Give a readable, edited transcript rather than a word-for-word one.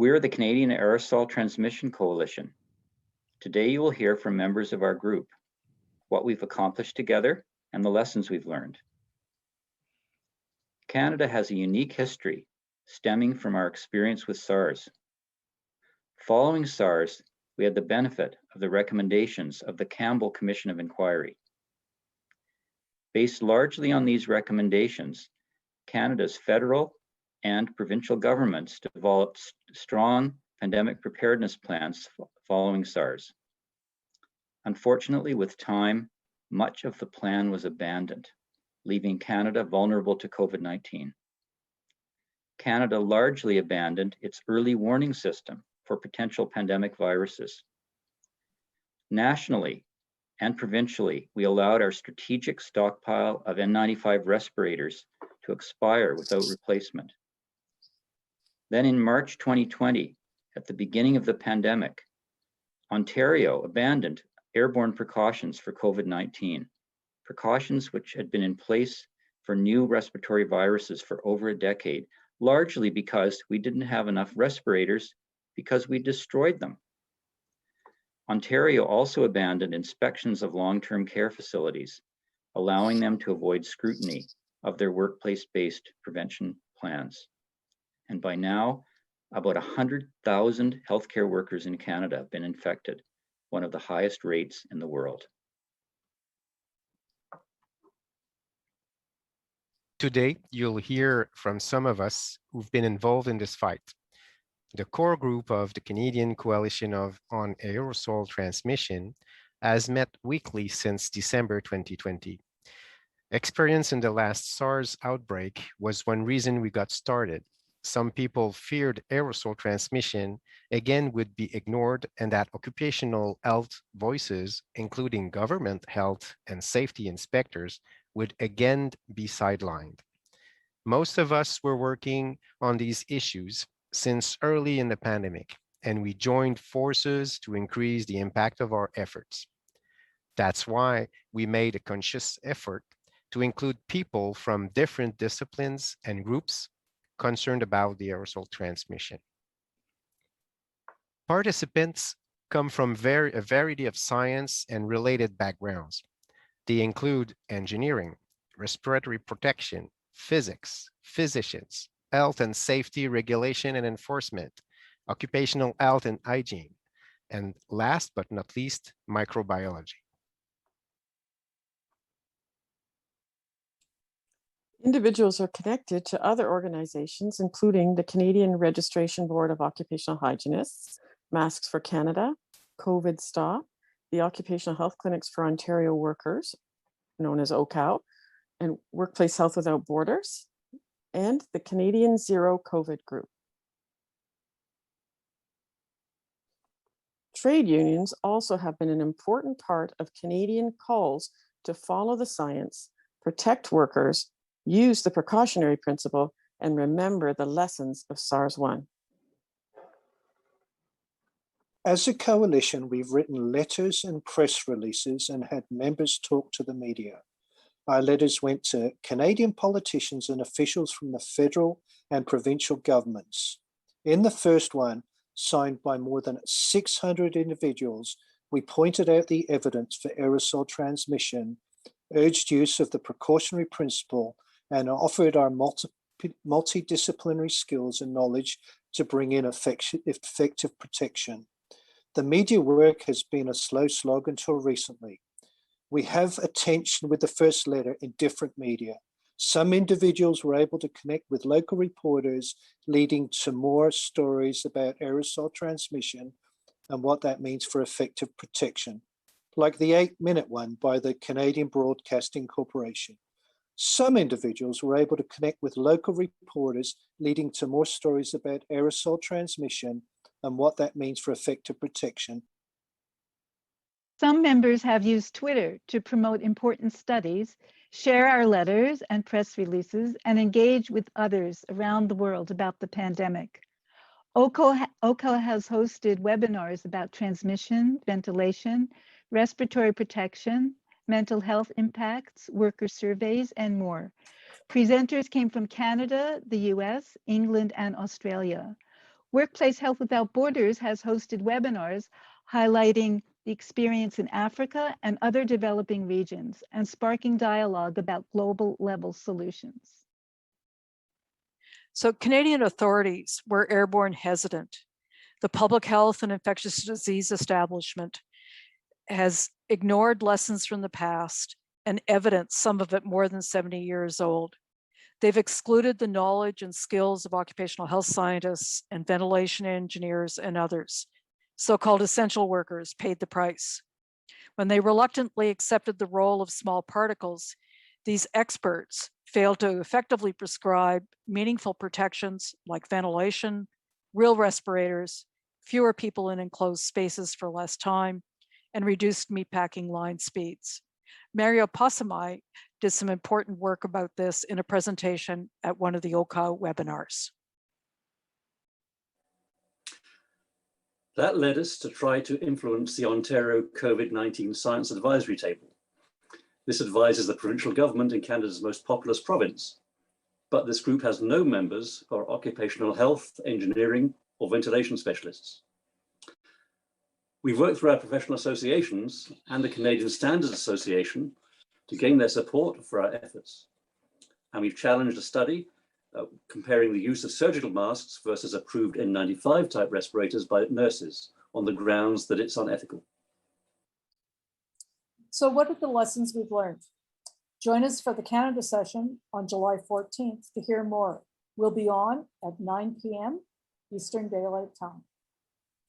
We're the Canadian Aerosol Transmission Coalition. Today you will hear from members of our group, what we've accomplished together and the lessons we've learned. Canada has a unique history stemming from our experience with SARS. Following SARS, we had the benefit of the recommendations of the Campbell Commission of Inquiry. Based largely on these recommendations, Canada's federal and provincial governments developed strong pandemic preparedness plans following SARS. Unfortunately, with time, much of the plan was abandoned, leaving Canada vulnerable to COVID-19. Canada largely abandoned its early warning system for potential pandemic viruses. Nationally and provincially, we allowed our strategic stockpile of N95 respirators to expire without replacement. Then in March 2020, at the beginning of the pandemic, Ontario abandoned airborne precautions for COVID-19, precautions which had been in place for new respiratory viruses for over a decade, largely because we didn't have enough respirators because we destroyed them. Ontario also abandoned inspections of long-term care facilities, allowing them to avoid scrutiny of their workplace-based prevention plans. And by now, about 100,000 healthcare workers in Canada have been infected, one of the highest rates in the world. Today, you'll hear from some of us who've been involved in this fight. The core group of the Canadian Coalition on Aerosol Transmission has met weekly since December 2020. Experience in the last SARS outbreak was one reason we got started. Some people feared aerosol transmission again would be ignored and that occupational health voices, including government health and safety inspectors, would again be sidelined. Most of us were working on these issues since early in the pandemic, and we joined forces to increase the impact of our efforts. That's why we made a conscious effort to include people from different disciplines and groups concerned about the aerosol transmission. Participants come from a variety of science and related backgrounds. They include engineering, respiratory protection, physics, physicians, health and safety regulation and enforcement, occupational health and hygiene, and last but not least, microbiology. Individuals are connected to other organizations, including the Canadian Registration Board of Occupational Hygienists, Masks for Canada, COVID Stop, the Occupational Health Clinics for Ontario Workers, known as OCOW, and Workplace Health Without Borders, and the Canadian Zero COVID Group. Trade unions also have been an important part of Canadian calls to follow the science, protect workers, use the precautionary principle, and remember the lessons of SARS-1. As a coalition, we've written letters and press releases and had members talk to the media. Our letters went to Canadian politicians and officials from the federal and provincial governments. In the first one, signed by more than 600 individuals, we pointed out the evidence for aerosol transmission, urged use of the precautionary principle, and offered our multidisciplinary skills and knowledge to bring in effective protection. The media work has been a slow slog until recently. We have attention with the first letter in different media. Some individuals were able to connect with local reporters, leading to more stories about aerosol transmission and what that means for effective protection, like the 8-minute one by the Canadian Broadcasting Corporation. Some individuals were able to connect with local reporters, leading to more stories about aerosol transmission and what that means for effective protection. Some members have used Twitter to promote important studies, share our letters and press releases, and engage with others around the world about the pandemic. OCO has hosted webinars about transmission, ventilation, respiratory protection, mental health impacts, worker surveys, and more. Presenters came from Canada, the US, England, and Australia. Workplace Health Without Borders has hosted webinars highlighting the experience in Africa and other developing regions and sparking dialogue about global level solutions. So Canadian authorities were airborne hesitant. The Public Health and Infectious Disease Establishment has ignored lessons from the past and evidence, some of it more than 70 years old. They've excluded the knowledge and skills of occupational health scientists and ventilation engineers and others. So-called essential workers paid the price. When they reluctantly accepted the role of small particles, these experts failed to effectively prescribe meaningful protections like ventilation, real respirators, fewer people in enclosed spaces for less time, and reduced meatpacking line speeds. Mario Passamai did some important work about this in a presentation at one of the OCA webinars. That led us to try to influence the Ontario COVID-19 Science Advisory Table. This advises the provincial government in Canada's most populous province, but this group has no members who are occupational health, engineering, or ventilation specialists. We've worked through our professional associations and the Canadian Standards Association to gain their support for our efforts. And we've challenged a study comparing the use of surgical masks versus approved N95 type respirators by nurses on the grounds that it's unethical. So what are the lessons we've learned? Join us for the Canada session on July 14th to hear more. We'll be on at 9 p.m. Eastern Daylight Time.